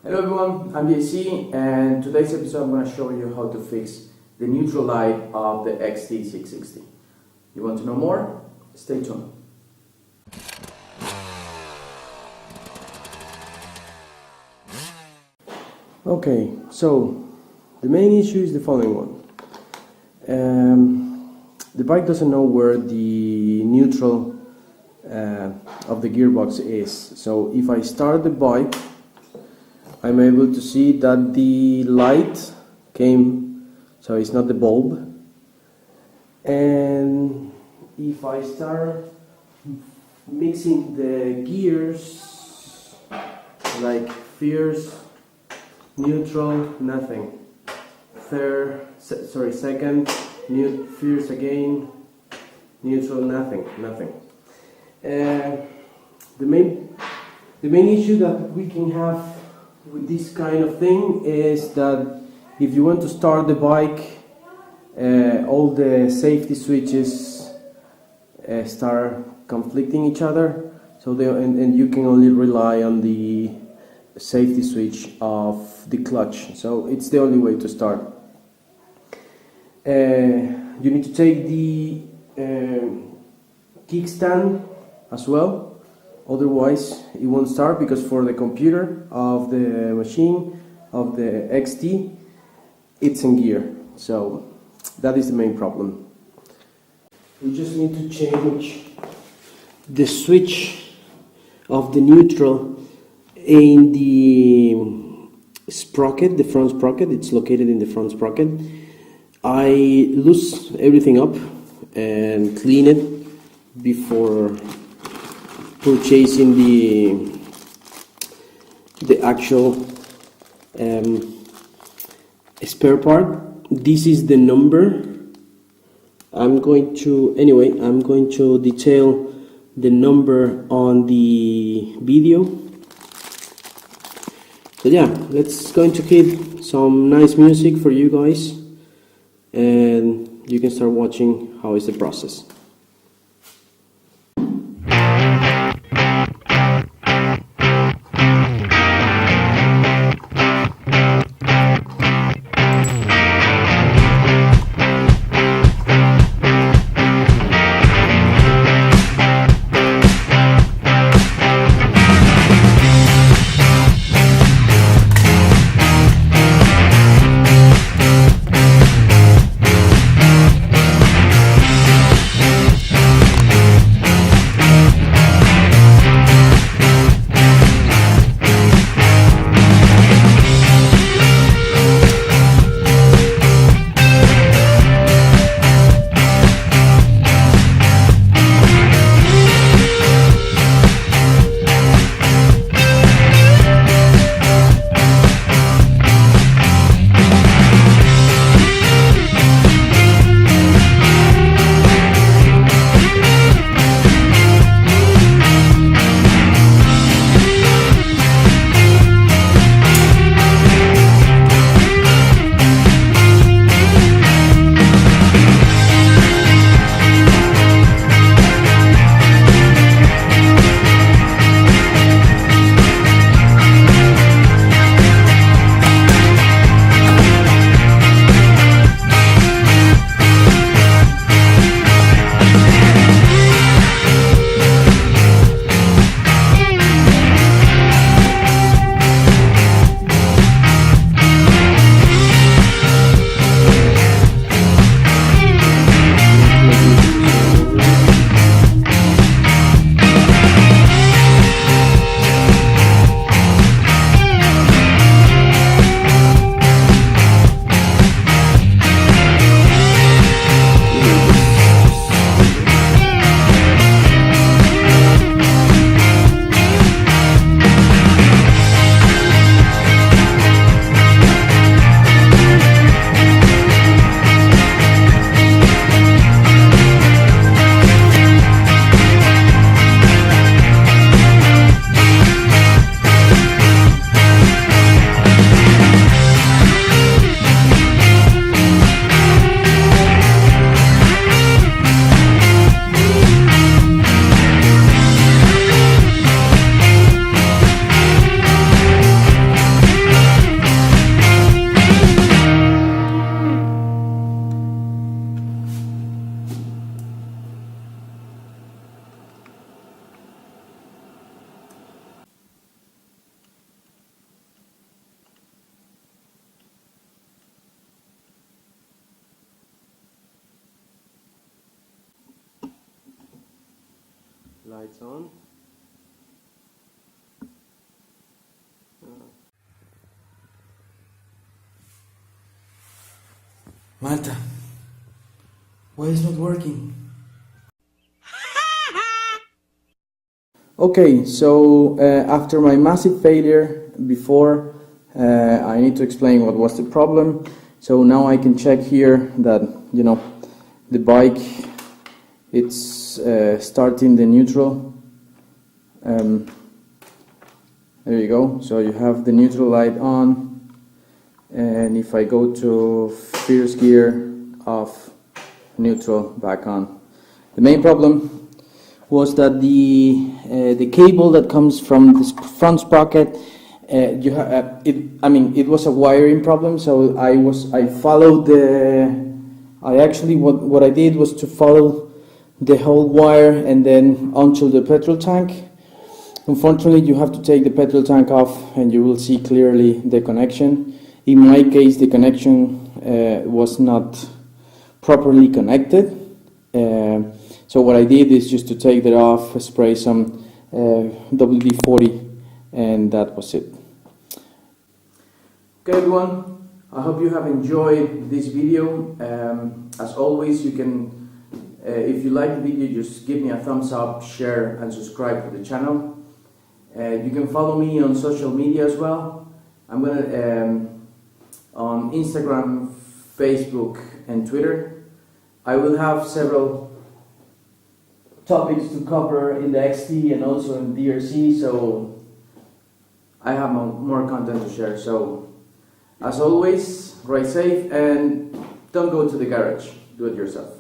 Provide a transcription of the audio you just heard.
Hello everyone, I'm JC, and today's episode I'm going to show you how to fix the neutral light of the Xt660. You want to know more? Stay tuned. Okay, so the main issue is the following one. The bike doesn't know where the neutral of the gearbox is. So if I start the bike, I'm able to see that the light came, so it's not the bulb. And if I start mixing the gears, like first, neutral, nothing. Second, first again, neutral, nothing. The main issue that we can have with this kind of thing is that if you want to start the bike, all the safety switches start conflicting each other, so and you can only rely on the safety switch of the clutch. So it's the only way to start. You need to take the kickstand as well. Otherwise it won't start, because for the computer of the machine of the XT, it's in gear. So that is the main problem. We just need to change the switch of the neutral in the sprocket, the front sprocket. It's located in the front sprocket. I loose everything up and clean it before purchasing the actual spare part. This is the number. I'm going to detail the number on the video. So yeah, let's going to keep some nice music for you guys, and you can start watching how is the process. Lights on. Malta, why is not working? Okay, so after my massive failure before, I need to explain what was the problem. So now I can check here that, you know, the bike, it's starting the neutral. There you go. So you have the neutral light on, and if I go to first gear, off, neutral, back on. The main problem was that the cable that comes from this front sprocket, it was a wiring problem. So I followed what I did was to follow the whole wire and then onto the petrol tank. Unfortunately, you have to take the petrol tank off and you will see clearly the connection. In my case, the connection was not properly connected. So what I did is just to take that off, spray some WD-40, and that was it. Okay everyone, I hope you have enjoyed this video. As always, you can, if you like the video, just give me a thumbs up, share and subscribe to the channel. You can follow me on social media as well. I'm gonna on Instagram, Facebook and Twitter. I will have several topics to cover in the XT and also in DRC, so I have more content to share. So as always, ride safe and don't go to the garage, do it yourself.